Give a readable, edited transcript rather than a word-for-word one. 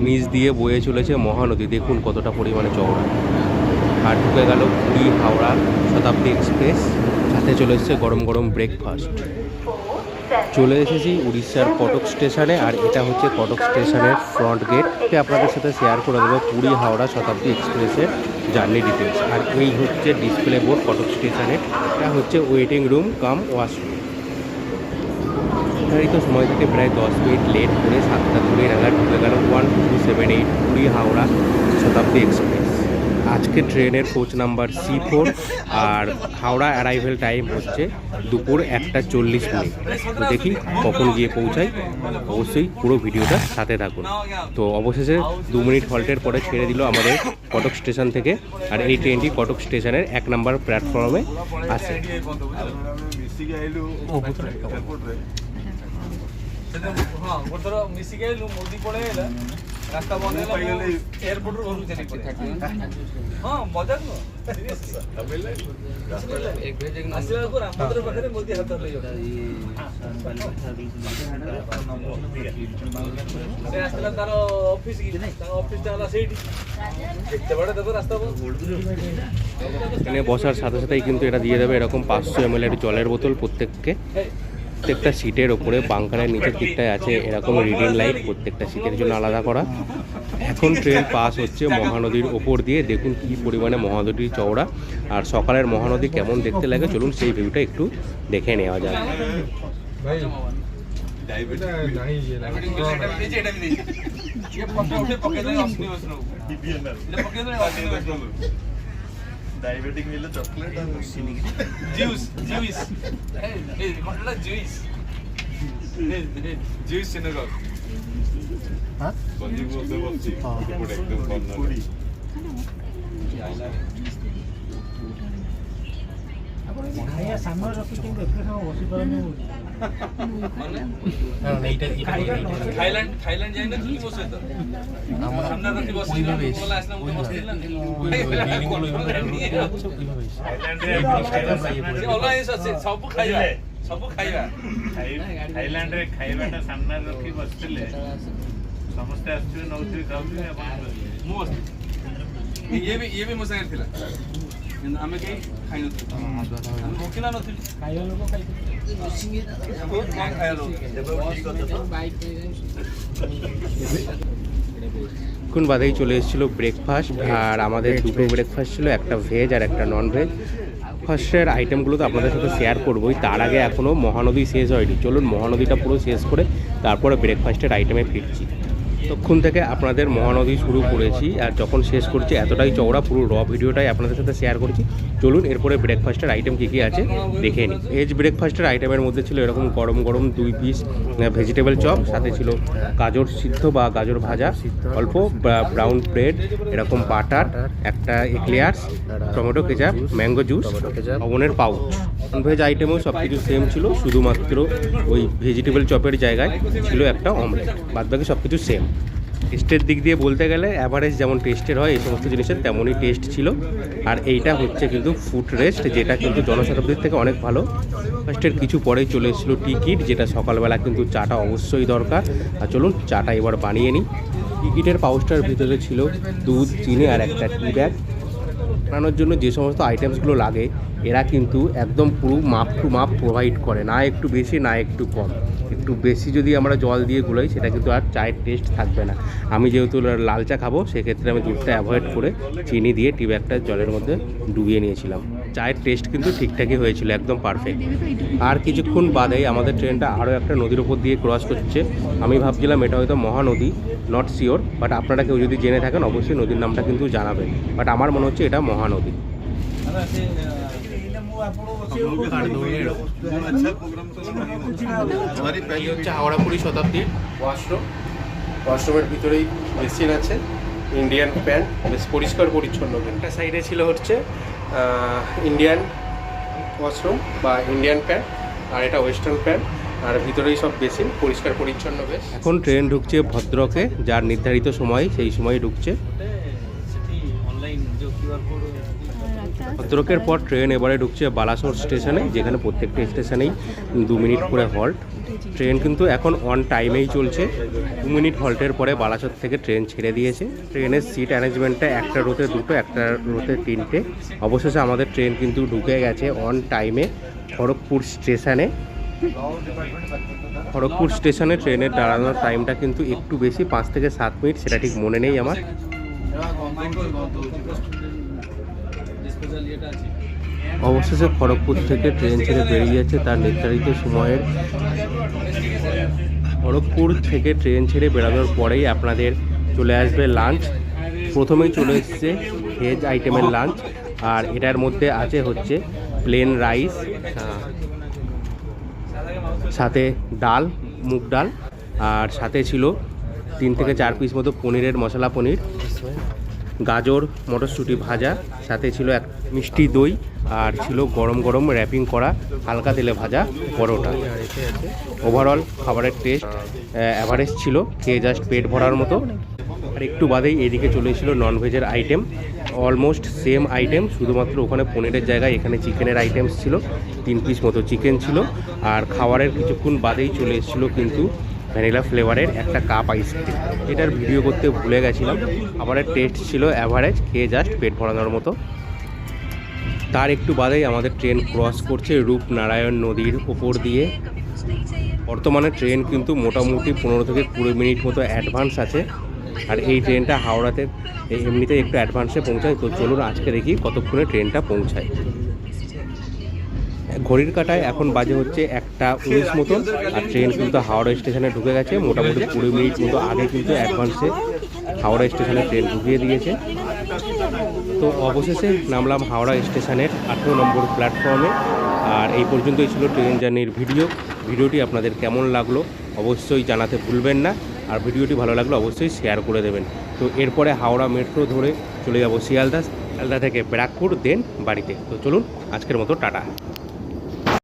নিচ দিয়ে বয়ে চলেছে মহানদী, দেখুন কতটা পরিমাণে চওড়া। আর ঢুকে গেল পুরী হাওড়া শতাব্দী এক্সপ্রেস, সাথে চলে এসেছে গরম গরম ব্রেকফাস্ট। চলে এসেছি উড়িষ্যার কটক স্টেশনে, আর এটা হচ্ছে কটক স্টেশনের ফ্রন্ট গেট। আপনাদের সাথে শেয়ার করে দেবো পুরী হাওড়া শতাব্দী এক্সপ্রেসের জার্নি ডিটেলস। আর এই হচ্ছে ডিসপ্লে বোর্ড কটক স্টেশনের, এটা হচ্ছে ওয়েটিং রুম কাম ওয়াশরুম। নির্ধারিত সময় থেকে প্রায় 10 মিনিট লেট করে 7টা 20 নাগাদ ঢুকে গেল 1278 পুরী হাওড়া শতাব্দী এক্সপ্রেস। আজকে ট্রেনের কোচ নাম্বার C4, আর হাওড়া অ্যারাইভেল টাইম হচ্ছে দুপুর 1:40। তো দেখি কখন গিয়ে পৌঁছাই, অবশ্যই পুরো ভিডিওটা সাথে থাকুন। তো অবশেষে 2 মিনিট হল্টের পরে ছেড়ে দিল আমাদের কটক স্টেশন থেকে, আর এই ট্রেনটি কটক স্টেশনের 1 নম্বর প্ল্যাটফর্মে আছে। রাস্তা বন্ধ হলে এয়ারপোর্টের ঘরু চলে পড়ে হ্যাঁ মজা নয় আসলে পুরো আমাদের পাখে মোদি হাত লই যাও সে আসলে তার অফিস কি তার অফিসটা হলো সেইটি দেখতে পারে দেখো রাস্তা বন্ধ। এখানে বসার সাথে সাথেই কিন্তু এটা দিয়ে দেবে এরকম 500 ml এর জলের বোতল প্রত্যেককে। প্রত্যেকটা সিটের ওপরে বাংকারের নিচের দিকটায় আছে এরকম রিডিং লাইট, প্রত্যেকটা সিটের জন্য আলাদা করা। এখন ট্রেন পাস হচ্ছে মহানদীর ওপর দিয়ে, দেখুন কি পরিমাণে মহানদীর চওড়া। আর সকালের মহানদী কেমন দেখতে লাগে চলুন সেই ভিউটা একটু দেখে নেওয়া যায়। डायबिटिक मिले चॉकलेट और জুস জুস এই ঘটনা জুস জুস সিনেগল हाँ बंदी को से बच्ची पूरे एकदम बंद पूरी ଖାଇବା ସାମ୍ନାରେ ରଖି କେମିତି ଏତେ ସମୟ ବସି ପାରନ୍ତି থাইল্যান্ড থাইল্যান্ড যাই না তুমি বসে তো আমার সামনে রাখি বসে বলা আসলাম তো বসে দিলাম অনলাইন আছে সব খাইবা সব খাইবা थाईलैंड रे खाइबाटा सामने रखी बसले समस्त आसु नौत्री खाउथि आपण ମୁଁ ये भी ମୋ ସାଙ୍ଗରେ ଥିଲା କିନ୍ତୁ ଆମେ କେହି ଖାଇ ନଥିଲୁ ଆମେ ଭୋକିଲା ନଥିଲୁ ଖାଇବା ଲୋକ ଖାଇଥିଲେ ବହୁତ କମ ଖାଇବା ଲୋକ এখন বাদেই চলে এসেছিলো ব্রেকফাস্ট, আর আমাদের দুটো ব্রেকফাস্ট ছিল, একটা ভেজ আর একটা নন ভেজ। ফার্স্টের আইটেমগুলো তো আপনাদের সাথে শেয়ার করবোই, তার আগে এখনও মহানদী শেষ হয়নি। চলুন মহানদীটা পুরো শেষ করে তারপরে ব্রেকফাস্টের আইটেমে ফিরছি। তখন থেকে আপনাদের মহানদী শুরু করেছি, আর যখন শেষ করছি এতটাই চওড়া, পুরো র ভিডিওটাই আপনাদের সাথে শেয়ার করছি। চলুন এরপরে ব্রেকফাস্টের আইটেম কী কী আছে দেখে নিই। ভেজ ব্রেকফাস্টের আইটেমের মধ্যে ছিল এরকম গরম গরম 2 পিস ভেজিটেবল চপ, সাথে ছিল গাজর সিদ্ধ বা গাজর ভাজা, অল্প ব্রাউন ব্রেড, এরকম বাটার, একটা eclairs, tomato ketchup, mango juice, লবণের পাউচ। ননভেজ আইটেমেও সব কিছু সেম ছিল, শুধুমাত্র ওই ভেজিটেবল চপের জায়গায় ছিল একটা অমলেট, বাদবাকি সব কিছু সেম। টেস্টের দিক দিয়ে বলতে গেলে অ্যাভারেজ যেমন টেস্টের হয় এই সমস্ত জিনিসের তেমনই টেস্ট ছিল। আর এইটা হচ্ছে কিন্তু ফুড রেস্ট, যেটা কিন্তু জনশতাব্দীর থেকে অনেক ভালো। ফার্স্টের কিছু পরেই চলে এসেছিলো টিকিট, যেটা সকালবেলা কিন্তু চাটা অবশ্যই দরকার। আর চলুন চাটা এবার বানিয়ে নিই। টিকিটের পাউচটার ভিতরে ছিল দুধ, চিনি আর একটা টি ব্যাগ। বানানোর জন্য যে সমস্ত আইটেমসগুলো লাগে এরা কিন্তু একদম পুরো মাপ টু মাপ প্রোভাইড করে, না একটু বেশি না একটু কম। একটু বেশি যদি আমরা জল দিয়ে গুলাই সেটা কিন্তু আর চায়ের টেস্ট থাকবে না। আমি যেহেতু লাল চা খাবো সেক্ষেত্রে আমি দুধটা অ্যাভয়েড করে চিনি দিয়ে টি ব্যাগটা জলের মধ্যে ডুবিয়ে নিয়েছিলাম। চায়ের টেস্ট কিন্তু ঠিকঠাকই হয়েছিল, একদম পারফেক্ট। আর কিছুক্ষণ বাদেই আমাদের ট্রেনটা আরও একটা নদীর ওপর দিয়ে ক্রস করছে। আমি ভাবছিলাম এটা হয়তো মহানদী, নট শিওর, বাট আপনারা কেউ যদি জেনে থাকেন অবশ্যই নদীর নামটা কিন্তু জানাবেন। বাট আমার মনে হচ্ছে এটা মহানদী। এই হচ্ছে হাওড়া পুরী শতাব্দীর ওয়াশরুম। ওয়াশরুমের ভিতরেই বেসিন আছে, ইন্ডিয়ান প্যান্ট, বেশ পরিষ্কার পরিচ্ছন্ন। একটা সাইডে ছিল হচ্ছে ইন্ডিয়ান ওয়াশরুম বা ইন্ডিয়ান প্যান্ট, আর এটা ওয়েস্টার্ন প্যান্ট, আর ভিতরেই সব বেসিন, পরিষ্কার পরিচ্ছন্ন বেশ। এখন ট্রেন ঢুকছে ভদ্রকে, যার নির্ধারিত সময় সেই সময় ঢুকছে। ସେଠି ଅନଲାଇନ୍ ଯୋଉ କ୍ୟୁଆର୍ କୋଡ୍ ভদ্রকের পর ট্রেন এবারে ঢুকছে বালাসোর স্টেশনে, যেখানে প্রত্যেকটা স্টেশনেই 2 মিনিট করে হল্ট। ট্রেন কিন্তু এখন অন টাইমেই চলছে। 2 মিনিট হল্টের পরে বালাসোর থেকে ট্রেন ছেড়ে দিয়েছে। ট্রেনের সিট অ্যারেঞ্জমেন্টটা একটা রোতে 2টো, একটা রোতে 3টে। অবশেষে আমাদের ট্রেন কিন্তু ঢুকে গেছে অন টাইমে খড়গপুর স্টেশনে। খড়গপুর স্টেশনে ট্রেনের দাঁড়ানোর টাইমটা কিন্তু একটু বেশি, 5 থেকে 7 মিনিট, সেটা ঠিক মনে নেই আমার। অবশেষে খড়গপুর থেকে ট্রেন ছেড়ে বেরিয়ে যাচ্ছে তার নির্ধারিত সময়ের। খড়গপুর থেকে ট্রেন ছেড়ে বেরানোর পরেই আপনাদের চলে আসবে লাঞ্চ। প্রথমেই চলে এসছে ভেজ আইটেমের লাঞ্চ, আর এটার মধ্যে আছে হচ্ছে প্লেন রাইস, সাথে ডাল, মুগ ডাল, আর সাথে ছিল 3 থেকে 4 পিস মতো পনিরের মশলা পনির, গাজর মটরশুঁটি ভাজা, সাথে ছিল এক মিষ্টি দই, আর ছিল গরম গরম র্যাপিং করা হালকা তেলে ভাজা পরোটা। ওভারঅল খাবারের টেস্ট অ্যাভারেজ ছিল, খেয়ে জাস্ট পেট ভরার মতো। আর একটু বাদেই এদিকে চলে এসেছিল ননভেজের আইটেম, অলমোস্ট সেম আইটেম, শুধুমাত্র ওখানে পনিরের জায়গায় এখানে চিকেনের আইটেমস ছিল। 3 পিস মতো চিকেন ছিল, আর খাবারের কিছুক্ষণ বাদেই চলে এসেছিলো কিন্তু ভ্যানিলা ফ্লেভারের একটা কাপ আইসক্রিম। এটার ভিডিও করতে ভুলে গেছিলাম। খাবারের টেস্ট ছিল অ্যাভারেজ, খেয়ে জাস্ট পেট ভরানোর মতো। তার একটু বাদেই আমাদের ট্রেন ক্রস করছে রূপনারায়ণ নদীর ওপর দিয়ে। বর্তমানে ট্রেন কিন্তু মোটামুটি 15 থেকে 20 মিনিট মতো অ্যাডভান্স আছে, আর এই ট্রেনটা হাওড়াতে এমনিতেই একটু অ্যাডভান্সে পৌঁছায়। তো চলুন আজকে দেখি কতক্ষণে ট্রেনটা পৌঁছায়। ঘড়ির কাঁটায় এখন বাজে হচ্ছে 1:19 মতো, আর ট্রেন কিন্তু হাওড়া স্টেশনে ঢুকে গেছে। মোটামুটি 20 মিনিট মতো আগে কিন্তু অ্যাডভান্সে হাওড়া স্টেশনে ট্রেন ঢুকিয়ে দিয়েছে। তো অবশেষে নামলাম হাওড়া স্টেশনের 18 নম্বর প্ল্যাটফর্মে। আর এই পর্যন্তই ছিল ট্রেন জার্নির ভিডিওটি আপনাদের কেমন লাগলো অবশ্যই জানাতে ভুলবেন না, আর ভিডিওটি ভালো লাগলে অবশ্যই শেয়ার করে দেবেন। তো এরপরে হাওড়া মেট্রো ধরে চলে যাব শিয়ালদা থেকে ব্যারাকপুর, দেন বাড়িতে। তো চলুন আজকের মতো টাটা।